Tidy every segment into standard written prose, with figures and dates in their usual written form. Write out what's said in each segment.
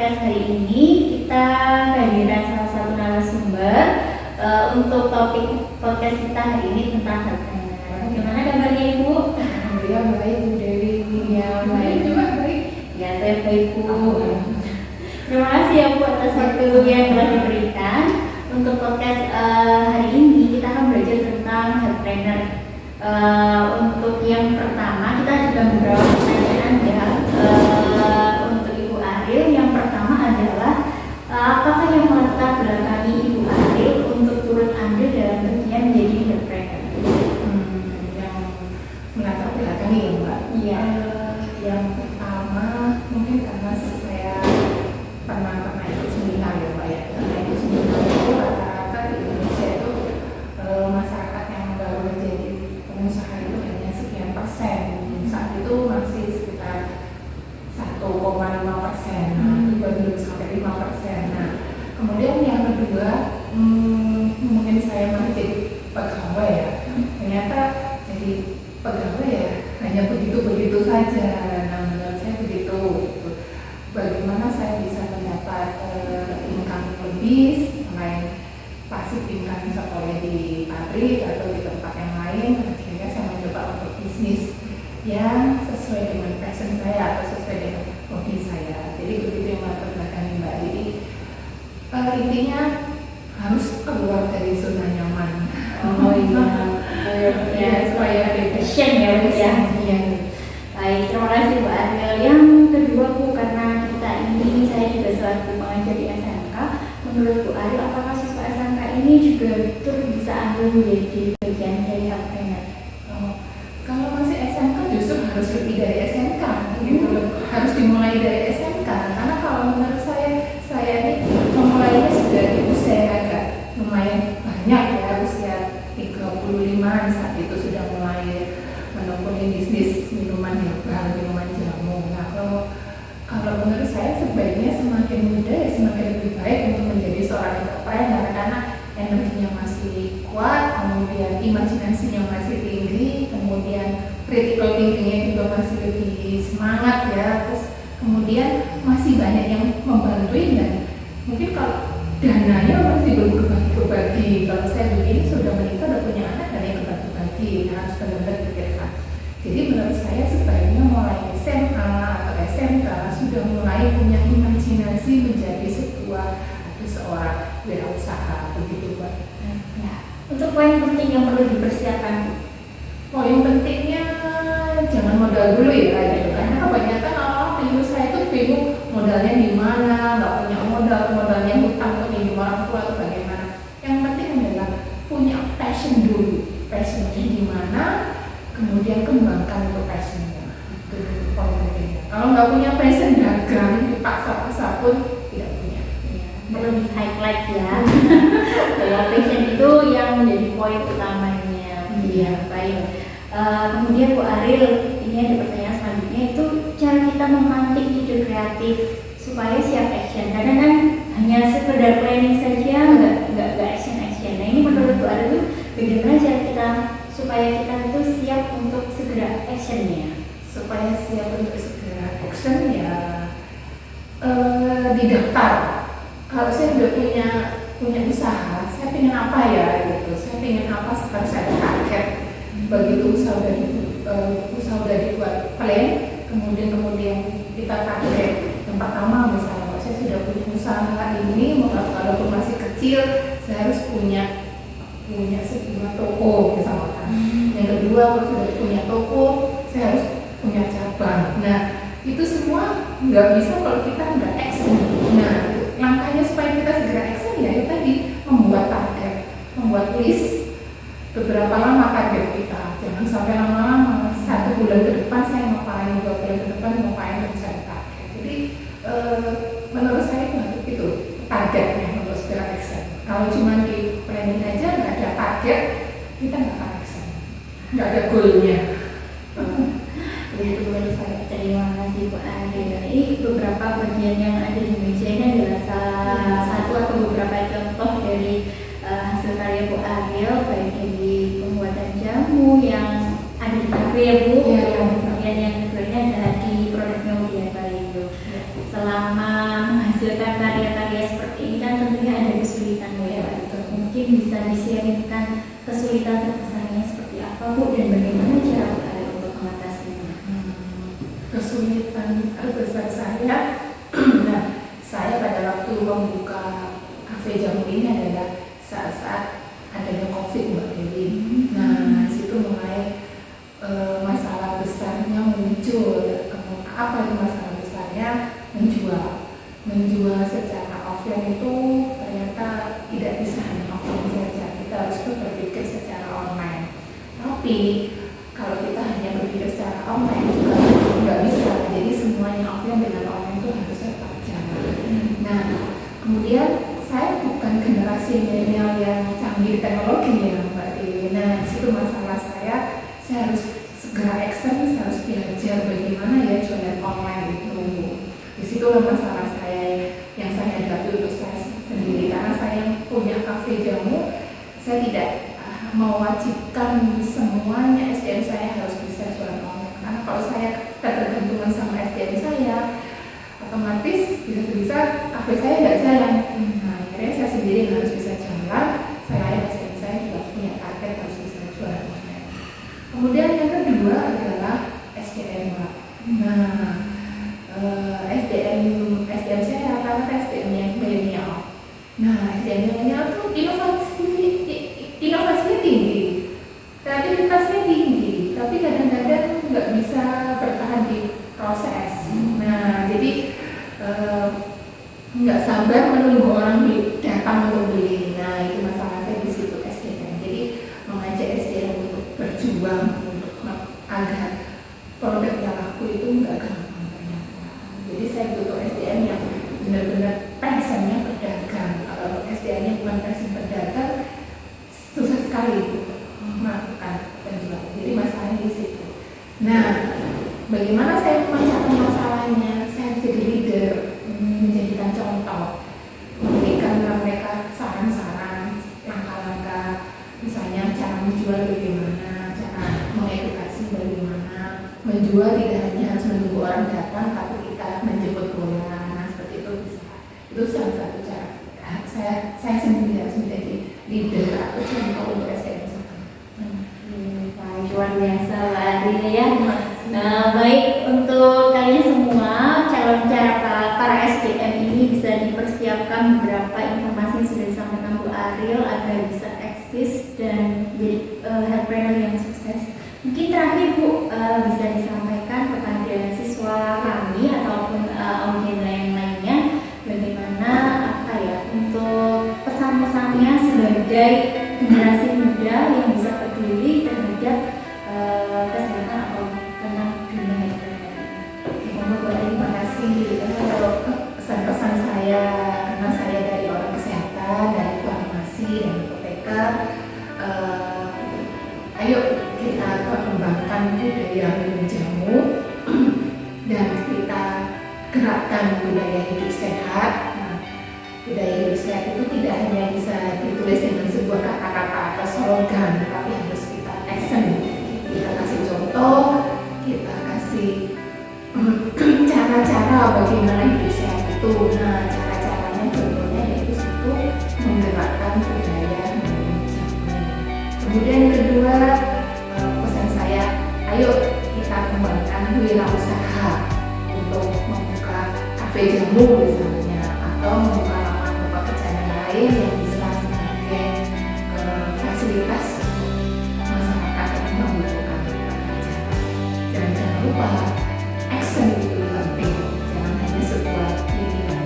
podcast hari ini kita kehadiran salah satu narasumber untuk topik podcast kita hari ini tentang entrepreneur. Bagaimana kabarnya Ibu? Alhamdulillah baik Bu Dewi. Ya baik juga baik. Ya saya baik Bu. Terima kasih ya Bu atas waktu yang telah diberikan untuk podcast hari ini. Kita akan belajar tentang entrepreneur. Untuk yang pertama kita ada beberapa pertanyaan ya. Untuk Ibu Ariel yang pertama adalah apakah yang melatar belakangi Ibu Ariel untuk turut andil dalam bagian menjadi entrepreneur? Yang melatar belakangi ya Mbak. Iya. Yang pertama mungkin karena saya pernah ikut seminar ya Mbak ya. Karena ikut seminar itu rata-rata di Indonesia itu masyarakat yang baru menjadi pengusaha itu hanya sekian persen. Saat itu masih sekitar 1,5%, belum sampai 5%. Nah, kemudian yang kedua, mungkin saya masih jadi pegawai ya. Ternyata jadi pegawai ya hanya begitu saja. Nah, menurut saya begitu. Bagaimana saya bisa mendapat income lebih selain pasif income seperti di pabrik atau di tempat yang lain? Akhirnya saya mencoba untuk bisnis yang sesuai dengan passion saya atau sesuai dengan hobi saya. Jadi begitu yang melatar belakangi Mbak. Jadi intinya harus keluar dari zona nyaman. Oh iya. Ya, supaya ada passion ya Bu ya. Iya. Baik, terima kasih Bu Ariel. Yang kedua Bu, karena kita ini saya juga selaku pengajar di SMK, menurut Bu Ariel apakah siswa SMK ini juga betul bisa ambil menjadi bagian dari entrepreneur? Kalau masih SMK justru harus lebih dari SMK, gitu loh. Harus dimulai dari SMK. Karena kalau menurut saya ini memulainya sudah di usia yang agak lumayan banyak ya, usia 35 saat itu sudah mulai menekuni bisnis minuman herbal, minuman jamu. Nah, kalau menurut saya sebaiknya semakin muda ya semakin lebih baik untuk menjadi seorang entrepreneur karena energinya masih kuat, kemudian imajinasinya masih tinggi, kemudian critical thinkingnya juga masih lebih semangat ya, terus kemudian masih banyak yang membantuin dan mungkin kalau dananya masih belum berbagi. Kalau saya begini sudah menikah, sudah punya anak dan yang berbagi, harus benar-benar pikirkan. Jadi menurut saya sebaiknya mulai SMA atau SMK sudah mulai punya imajinasi menjadi seorang wirausaha begitu Pak. Ya. Untuk poin penting yang perlu dipersiapkan. Poin pentingnya jangan modal dulu ya gitu. Karena kebanyakan orang di saya itu bingung modalnya di mana, nggak punya modalnya hutang ke pinjam orang tua atau bagaimana. Yang penting adalah punya passion dulu, passionnya di mana, kemudian kembangkan untuk passionnya. Itu poin pentingnya. Kalau nggak punya passion dagang dipaksa-paksa pun tidak punya. Perlu di highlight ya. Bahwa passion itu yang menjadi poin utamanya. Iya, baik. Kemudian Bu Ariel, ini ada pertanyaan selanjutnya, itu cara kita memantik ide kreatif supaya siap action. Kadang kan hanya sekedar planning saja, nggak action. Nah ini menurut Bu Ariel itu bagaimana cara kita supaya kita itu siap untuk segera actionnya? Supaya siap untuk segera action ya didaftar. Kalau saya udah punya usaha, saya pengen apa ya gitu. Saya pengen apa sekarang saya target. Begitu usaha udah dibuat plan, kemudian kita target. Yang pertama misalnya kalau saya sudah punya usaha ini, walaupun masih kecil, saya harus punya sebuah toko misalkan. Yang kedua kalau sudah punya toko, saya harus punya cabang. Nah itu semua nggak bisa kalau kita nggak action. Nah langkahnya supaya kita segera action ya itu tadi membuat target, membuat list beberapa lama target kita. Jangan sampai lama-lama, 1 bulan ke depan saya ngapain, 2 bulan ke depan ngapain, dan bisa target. Jadi menurut saya itu targetnya untuk segera action. Kalau cuma di planning aja nggak ada target, kita nggak akan action, nggak ada goalnya. Begitu menurut saya. Terima kasih Bu Ariel. Ini beberapa bagian yang ada di meja ini adalah salah satu atau beberapa contoh dari hasil karya Bu Ariel, baik dari pembuatan jamu yang ada di kafe ya Bu, kemudian yang keduanya adalah di produknya Mulia Balindo. Selama menghasilkan menyampaikan karya-karya seperti ini kan tentunya ada kesulitan ya. Mungkin bisa di-sharingkan kesulitan terbesarnya seperti apa Bu, dan bagaimana cara Bu Ariel untuk mengatasinya? Kesulitan terbesar saya, nah saya pada waktu membuka kafe jamu ini adalah saat-saat adanya COVID Mbak Dewi. Nah situ mulai masalah besarnya muncul. Apa itu masalah besarnya? Menjual secara offline itu ternyata tidak bisa hanya offline saja, kita harus berpikir secara online. Tapi kalau kita hanya berpikir secara online juga nggak bisa, jadi semuanya offline dengan online itu harus tetap jalan. Nah kemudian saya bukan generasi milenial yang canggih teknologi ya Mbak Dewi. Nah situ masalah saya harus segera action, saya harus belajar bagaimana ya jualan online itu. Di situ masalah saya yang saya hadapi untuk saya sendiri, karena saya punya kafe jamu, saya tidak mewajibkan semuanya SDM saya harus bisa jualan online. Karena kalau saya ketergantungan sama SDM saya, otomatis bisa-bisa kafe saya nggak jalan. Nah akhirnya saya sendiri harus bisa jalan, saya SDM saya juga punya target harus bisa jualan online. Kemudian yang kedua adalah SDM. Nah SDM saya rata-rata SDM yang milenial. Nah SDM milenial itu inovasinya tinggi, kreativitasnya tinggi, tapi kadang-kadang nggak bisa bertahan di proses. Nah jadi nggak sabar menunggu orang datang untuk beli. Nah itu masalah saya di situ SDM. Jadi mengajak SDM untuk berjuang untuk agar produknya laku itu nggak gampang ternyata. Jadi saya butuh SDM yang benar-benar passionnya berdagang. Kalau SDM-nya bukan passion berdagang, susah sekali melakukan penjualan. Jadi masalahnya di situ. Nah, bagaimana saya memecahkan masalahnya? Saya jadi leader, menjadikan contoh, memberikan mereka saran-saran, langkah-langkah, misalnya cara menjual bagaimana, cara mengedukasi bagaimana, menjual tidak hanya harus menunggu orang datang, tapi kita menjemput bola. Nah, seperti itu bisa. Itu salah satu cara. Saya sendiri harus menjadi leader atau contoh untuk SDM. Luar biasa Mbak Ariel ya. Nah, baik, untuk kalian semua calon para SDM ini bisa dipersiapkan beberapa informasi yang sudah disampaikan Bu Ariel agar bisa eksis dan menjadi healthpreneur yang sukses. Mungkin terakhir Bu bisa disampaikan kepada siswa kami ataupun audiens lainnya bagaimana untuk pesan-pesannya sebagai generasi muda yang bisa peduli terhadap kesehatan atau tentang dunia healthcare. Terima kasih. Kalau pesan-pesan saya, karena saya dari orang kesehatan, dari farmasi dan apoteker, ayo kita kembangkan budaya minum jamu dan kita gerakkan budaya hidup sehat. Budaya hidup sehat itu tidak hanya bisa ditulis dengan sebuah kata-kata atau slogan, tapi harus kita action. Kita kasih contoh, kita kasih cara-cara bagaimana hidup sehat itu. Nah, cara-caranya contohnya yaitu satu, menggerakkan budaya minum jamu. Kemudian kedua, pesan saya, ayo kita kembangkan wirausaha untuk membuka kafe jamu misalnya, atau membuka yang bisa sebagai fasilitas masyarakat yang membutuhkan pekerjaan. Dan jangan lupa action itu penting, jangan hanya sebuah pilihan.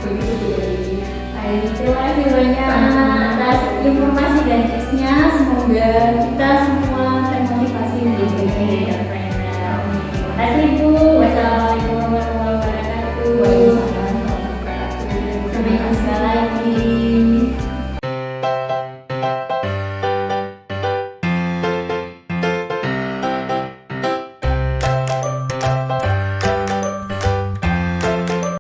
Begitu dari baik, terima kasih banyak atas informasi dan tipsnya. Semoga kita semua termotivasi menjadi healthpreneur. Terima kasih Bu.